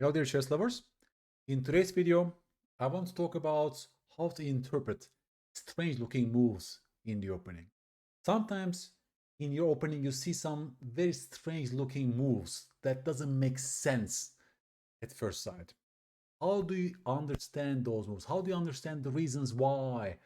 Hello dear chess lovers. In today's video, I want to talk about how to interpret strange looking moves in the opening. Sometimes in your opening you see some very strange looking moves that doesn't make sense at first sight. How do you understand those moves? How do you understand the reasons why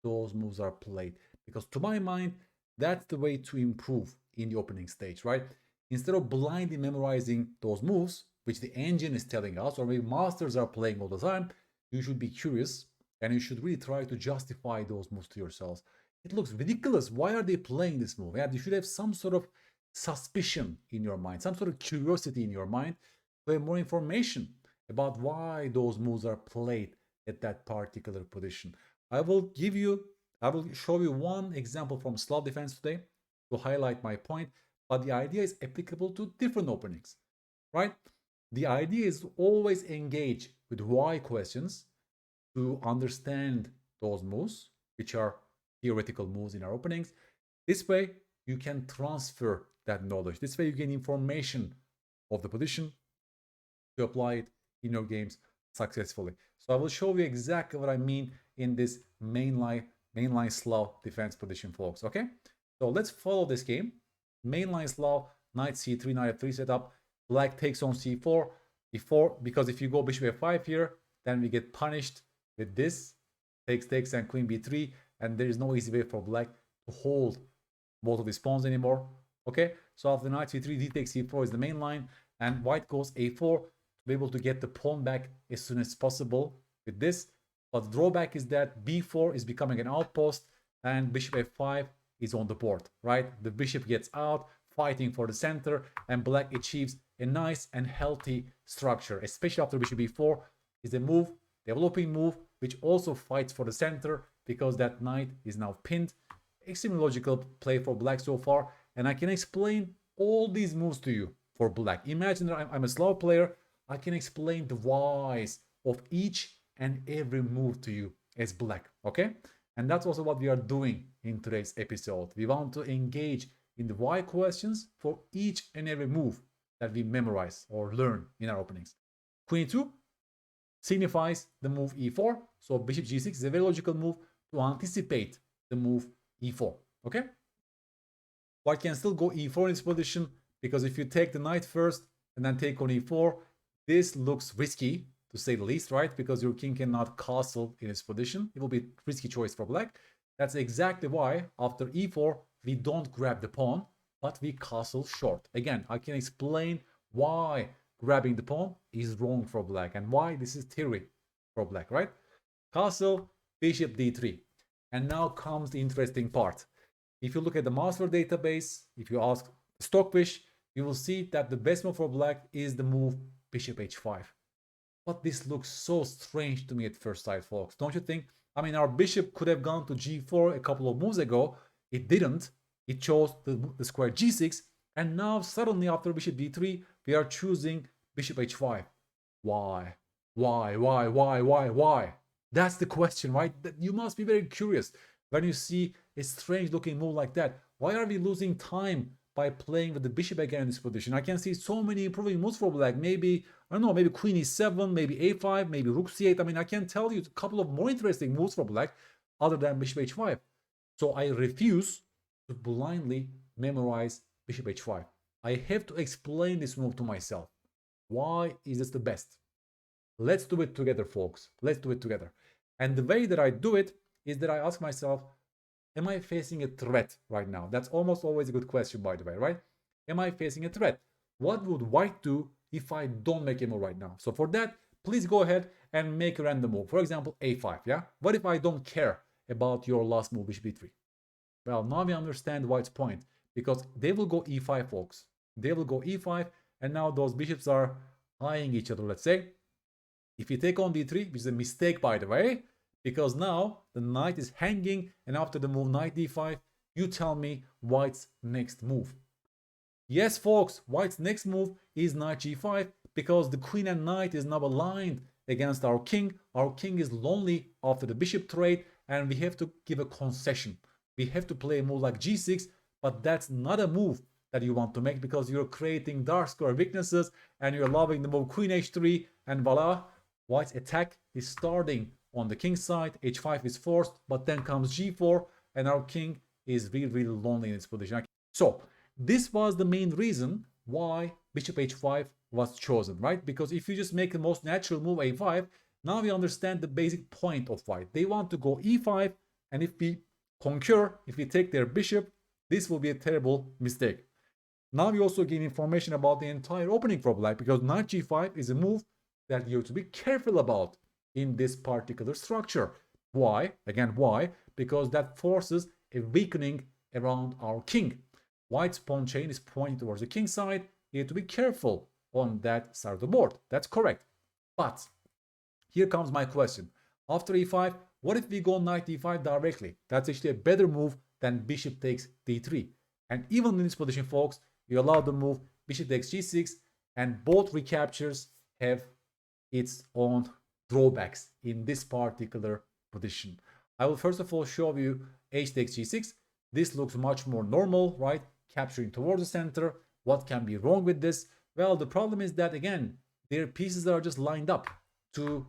those moves are played? Because to my mind, that's the way to improve in the opening stage, right? Instead of blindly memorizing those moves, which the engine is telling us, or maybe masters are playing all the time, you should be curious and you should really try to justify those moves to yourselves. It looks ridiculous. Why are they playing this move? Yeah, you should have some sort of suspicion in your mind, some sort of curiosity in your mind to have more information about why those moves are played at that particular position. I will show you one example from Slav Defense today to highlight my point, but the idea is applicable to different openings, right? The idea is to always engage with why questions to understand those moves, which are theoretical moves in our openings. This way, you can transfer that knowledge. This way, you gain information of the position to apply it in your games successfully. So I will show you exactly what I mean in this mainline Slav defense position, folks. Okay, so let's follow this game. Mainline Slav, knight c3, knight f3 setup. Black takes on c4 because if you go bishop f5 here, then we get punished with this takes and queen b3, and there is no easy way for black to hold both of these pawns anymore. Okay, so after knight c3, d takes c4 is the main line, and white goes a4 to be able to get the pawn back as soon as possible with this. But the drawback is that b4 is becoming an outpost and bishop f5 is on the board, right? The bishop gets out, fighting for the center, and black achieves a nice and healthy structure, especially after bishop b4 is a move, developing move, which also fights for the center because that knight is now pinned. Extremely logical play for black so far, and I can explain all these moves to you for black. Imagine that I'm a Slav player. I can explain the whys of each and every move to you as black, okay? And that's also what we are doing in today's episode. We want to engage in the why questions for each and every move that we memorize or learn in our openings. Queen 2 signifies the move e4, so bishop g6 is a very logical move to anticipate the move e4, okay? White can still go e4 in this position because if you take the knight first and then take on e4, this looks risky to say the least, right? Because your king cannot castle in this position. It will be a risky choice for black. That's exactly why after e4, we don't grab the pawn, but we castle short. Again, I can explain why grabbing the pawn is wrong for black and why this is theory for black, right? Castle, bishop d3. And now comes the interesting part. If you look at the master database, if you ask Stockfish, you will see that the best move for black is the move bishop h5. But this looks so strange to me at first sight, folks. Don't you think? I mean, our bishop could have gone to g4 a couple of moves ago. It didn't. It chose the square g6. And now suddenly after bishop d3, we are choosing bishop h5. Why? Why? That's the question, right? You must be very curious when you see a strange looking move like that. Why are we losing time by playing with the bishop again in this position? I can see so many improving moves for black. Maybe, I don't know, maybe queen e7, maybe a5, maybe rook c8. I mean, I can tell you a couple of more interesting moves for black other than bishop h5. So I refuse to blindly memorize bishop h5. I have to explain this move to myself. Why is this the best? Let's do it together, folks. Let's do it together. And the way that I do it is that I ask myself, am I facing a threat right now? That's almost always a good question, by the way, right? Am I facing a threat? What would white do if I don't make a move right now? So for that, please go ahead and make a random move. For example, a5, yeah? What if I don't care about your last move, bishop b3? Well, now we understand white's point, because they will go e5, folks. They will go e5, and now those bishops are eyeing each other, let's say. If you take on d3, which is a mistake, by the way, because now the knight is hanging, and after the move knight d5, you tell me white's next move. Yes, folks, white's next move is knight g5, because the queen and knight is now aligned against our king. Our king is lonely after the bishop trade, and we have to give a concession. We have to play a move like g6, but that's not a move that you want to make, because you're creating dark square weaknesses and you're allowing the move queen h3, and voila, white's attack is starting on the king side. h5 is forced, but then comes g4, and our king is really, really lonely in this position. So this was the main reason why bishop h5 was chosen, right? Because if you just make the most natural move a5, now we understand the basic point of white. They want to go e5, and if we conquer, if we take their bishop, this will be a terrible mistake. Now we also gain information about the entire opening for black, because knight g5 is a move that you have to be careful about in this particular structure. Why? Again, why? Because that forces a weakening around our king. White's pawn chain is pointing towards the king side. You have to be careful on that side of the board. That's correct. But here comes my question. After e5, what if we go knight e5 directly? That's actually a better move than bishop takes d3. And even in this position, folks, you allow the move bishop takes g6, and both recaptures have its own drawbacks in this particular position. I will first of all show you h takes g6. This looks much more normal, right? Capturing towards the center. What can be wrong with this? Well, the problem is that, again, their pieces are just lined up to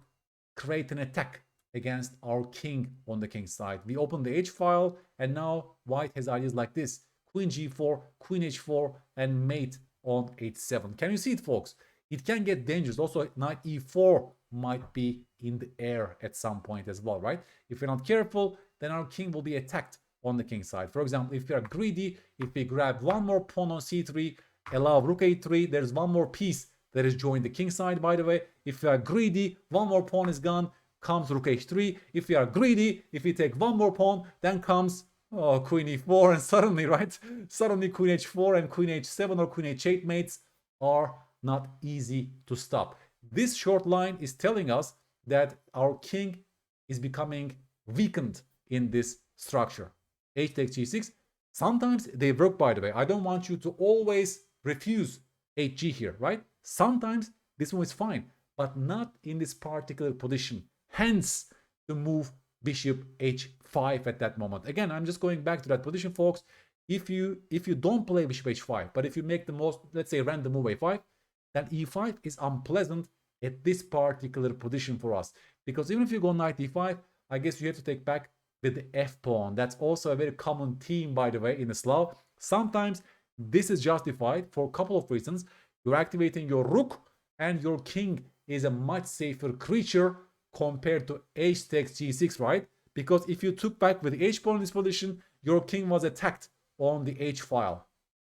create an attack against our king on the king side. We open the h file, and now white has ideas like this: queen g4, queen h4, and mate on h7. Can you see it, folks? It can get dangerous. Also, knight e4 might be in the air at some point as well, right? If we're not careful, then our king will be attacked on the king side. For example, if we are greedy, if we grab one more pawn on c3, allow rook a3, there's one more piece that is joined the king side, by the way. If we are greedy, one more pawn is gone, comes rook h3. If we are greedy, if we take one more pawn, then comes queen e4, and suddenly, right? Suddenly queen h4 and queen h7 or queen h8 mates are not easy to stop. This short line is telling us that our king is becoming weakened in this structure. H takes g6. Sometimes they work, by the way. I don't want you to always refuse hg here, right? Sometimes this one is fine, but not in this particular position. Hence the move bishop h5 at that moment. Again, I'm just going back to that position, folks. If you don't play bishop h5, but if you make the most, let's say, random move a5, then e5 is unpleasant at this particular position for us. Because even if you go knight e5, I guess you have to take back with the f pawn. That's also a very common theme, by the way, in the Slav. Sometimes this is justified for a couple of reasons. You're activating your rook, and your king is a much safer creature compared to h takes g6, right? Because if you took back with the h pawn in this position, your king was attacked on the h file.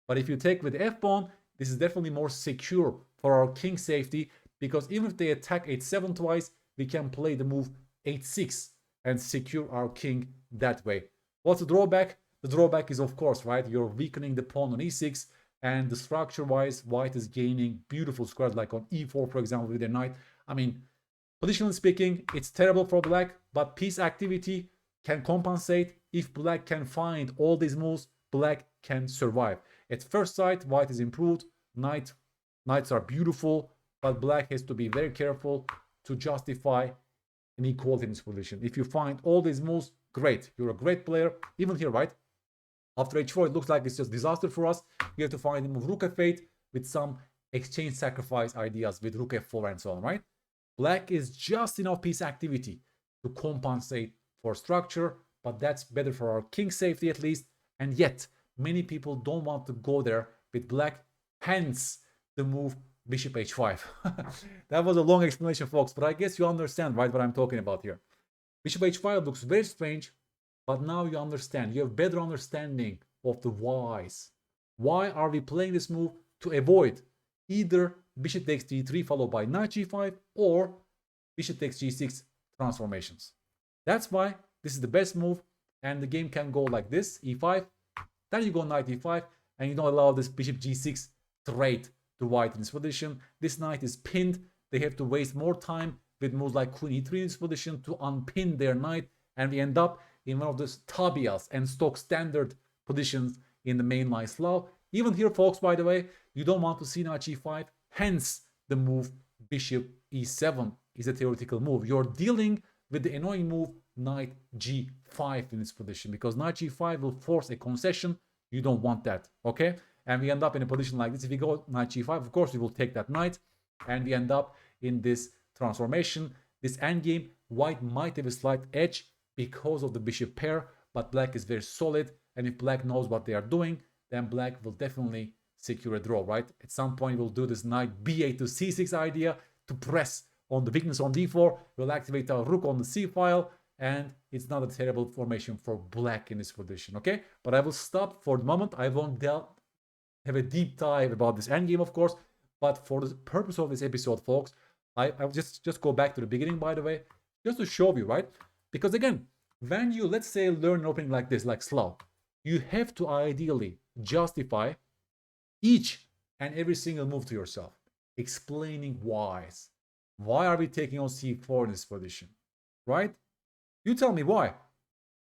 But if you take with the f pawn, this is definitely more secure for our king safety, because even if they attack h7 twice, we can play the move h6 and secure our king that way. What's the drawback? The drawback is, of course, right, you're weakening the pawn on e6, and the structure-wise, white is gaining beautiful squares like on e4, for example, with their knight. I mean, positionally speaking, it's terrible for black, but piece activity can compensate. If black can find all these moves, black can survive. At first sight, white is improved. Knights are beautiful, but black has to be very careful to justify an equality in this position. If you find all these moves, great. You're a great player. Even here, right? After h4, it looks like it's just disaster for us. You have to find the move rook f8 with some exchange sacrifice ideas with rook f4 and so on, right? Black is just enough piece activity to compensate for structure, but that's better for our king safety at least. And yet, many people don't want to go there with black, hence the move bishop h5. That was a long explanation, folks, but I guess you understand, right, what I'm talking about here. Bishop h5 looks very strange, but now you understand. You have better understanding of the whys. Why are we playing this move? To avoid either bishop takes d3 followed by knight g5 or bishop takes g6 transformations. That's why this is the best move, and the game can go like this: e5, then you go knight e5, and you don't allow this bishop g6 trade to white in this position. This knight is pinned. They have to waste more time with moves like queen e3 in this position to unpin their knight, and we end up in one of those tabias and stock standard positions in the mainline Slav. Even here, folks, by the way, you don't want to see knight g5, hence the move bishop e7 is a theoretical move. You're dealing with the annoying move knight g5 in this position, because knight g5 will force a concession. You don't want that, okay? and we end up in a position like this. If we go knight g5, of course we will take that knight, and we end up in this transformation. This endgame, white might have a slight edge because of the bishop pair, but black is very solid, and if black knows what they are doing, then black will definitely secure a draw, right? At some point we'll do this knight b8 to c6 idea to press on the weakness on d4. We'll activate our rook on the c file, and it's not a terrible formation for black in this position, okay? But I will stop for the moment. I won't have a deep dive about this endgame, of course, but for the purpose of this episode, folks, I'll just go back to the beginning, by the way, just to show you, right? Because again, when you, let's say, learn an opening like this, like Slav, you have to ideally justify each and every single move to yourself, explaining whys. Why are we taking on c4 in this position, right? You tell me why.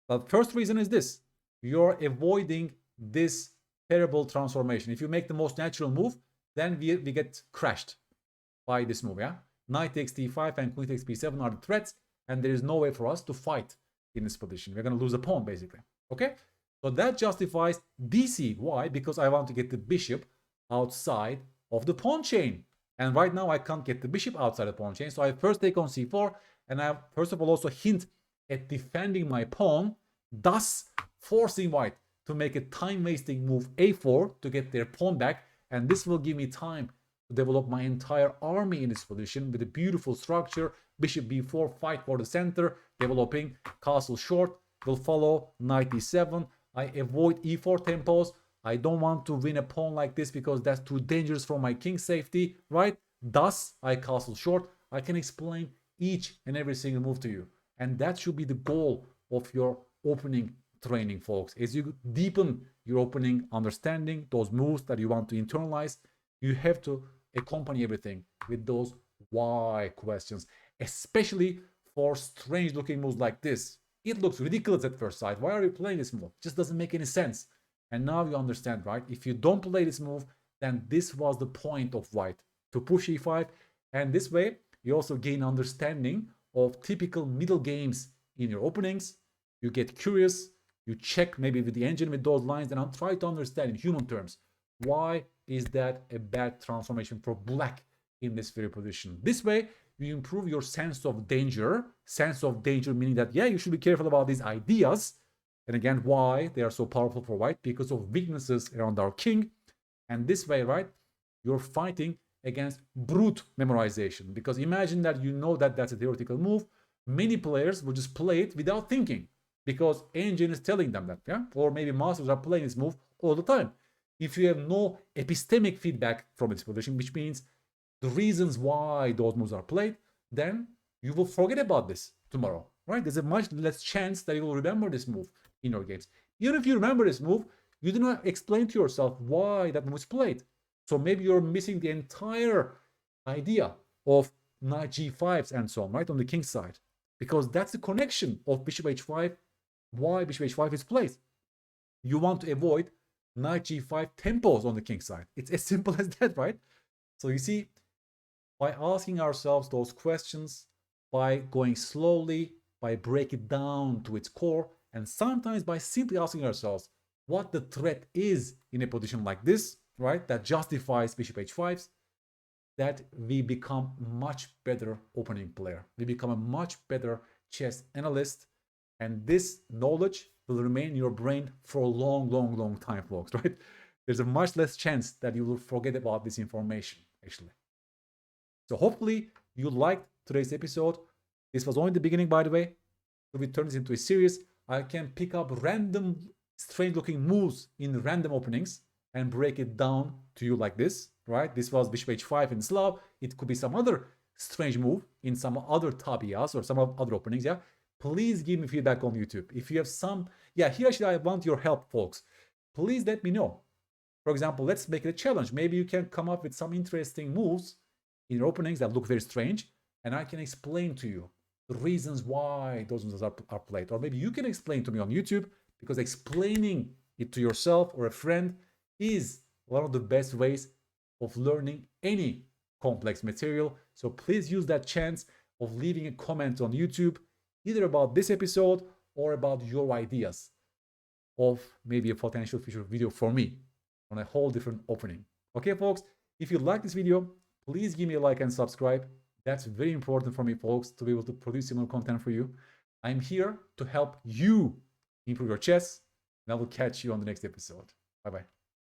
The first reason is this. You're avoiding this terrible transformation. If you make the most natural move, then we get crashed by this move, yeah? Knight takes d5 and queen takes b7 are the threats, and there is no way for us to fight in this position. We're going to lose a pawn, basically, okay? So that justifies dc. Why? Because I want to get the bishop outside of the pawn chain. And right now I can't get the bishop outside the pawn chain. So I first take on c4, and I first of all also hint at defending my pawn, thus forcing white to make a time-wasting move a4 to get their pawn back. And this will give me time to develop my entire army in this position with a beautiful structure. Bishop b4, fight for the center, developing castle short. Will follow knight d7. I avoid e4 tempos. I don't want to win a pawn like this because that's too dangerous for my king safety, right? Thus, I castle short. I can explain each and every single move to you. And that should be the goal of your opening training, folks. As you deepen your opening understanding, those moves that you want to internalize, you have to accompany everything with those why questions, especially for strange looking moves like this. It looks ridiculous at first sight. Why are you playing this move? It just doesn't make any sense. And now you understand, right? If you don't play this move, then this was the point of white, to push e5. And this way, you also gain understanding of typical middle games in your openings. You get curious, you check maybe with the engine with those lines, and I'll try to understand in human terms, why is that a bad transformation for black in this very position? This way, you improve your sense of danger meaning that, yeah, you should be careful about these ideas. And again, why they are so powerful for white? Because of weaknesses around our king. And this way, right, you're fighting against brute memorization. Because imagine that you know that that's a theoretical move. Many players will just play it without thinking because engine is telling them that, yeah? Or maybe masters are playing this move all the time. If you have no epistemic feedback from this position, which means the reasons why those moves are played, then you will forget about this tomorrow, right? There's a much less chance that you will remember this move in your games. Even if you remember this move, you do not explain to yourself why that move is played. So maybe you're missing the entire idea of knight g5s and so on, right, on the king side, because that's the connection of bishop h5, why bishop h5 is played. You want to avoid knight g5 tempos on the king side. It's as simple as that, right? So you see, by asking ourselves those questions, by going slowly, by breaking it down to its core, and sometimes by simply asking ourselves what the threat is in a position like this, right, that justifies bishop h5s, that we become much better opening player. We become a much better chess analyst, and this knowledge will remain in your brain for a long, long, long time, folks, right? There's a much less chance that you will forget about this information, actually. So hopefully you liked today's episode. This was only the beginning, by the way. If we turn this into a series, I can pick up random strange looking moves in random openings and break it down to you like this, right? This was bishop h5 in Slav. It could be some other strange move in some other tabias or some other openings, yeah? Please give me feedback on YouTube. If you have some, yeah, here actually I want your help, folks. Please let me know. For example, let's make it a challenge. Maybe you can come up with some interesting moves in your openings that look very strange, and I can explain to you the reasons why those moves are played. Or maybe you can explain to me on YouTube, because explaining it to yourself or a friend is one of the best ways of learning any complex material. So please use that chance of leaving a comment on YouTube, either about this episode or about your ideas of maybe a potential future video for me. on a whole different opening. Okay, folks, if you like this video, please give me a like and subscribe. That's very important for me, folks, to be able to produce similar content for you. I'm here to help you improve your chess, and I will catch you on the next episode. Bye-bye.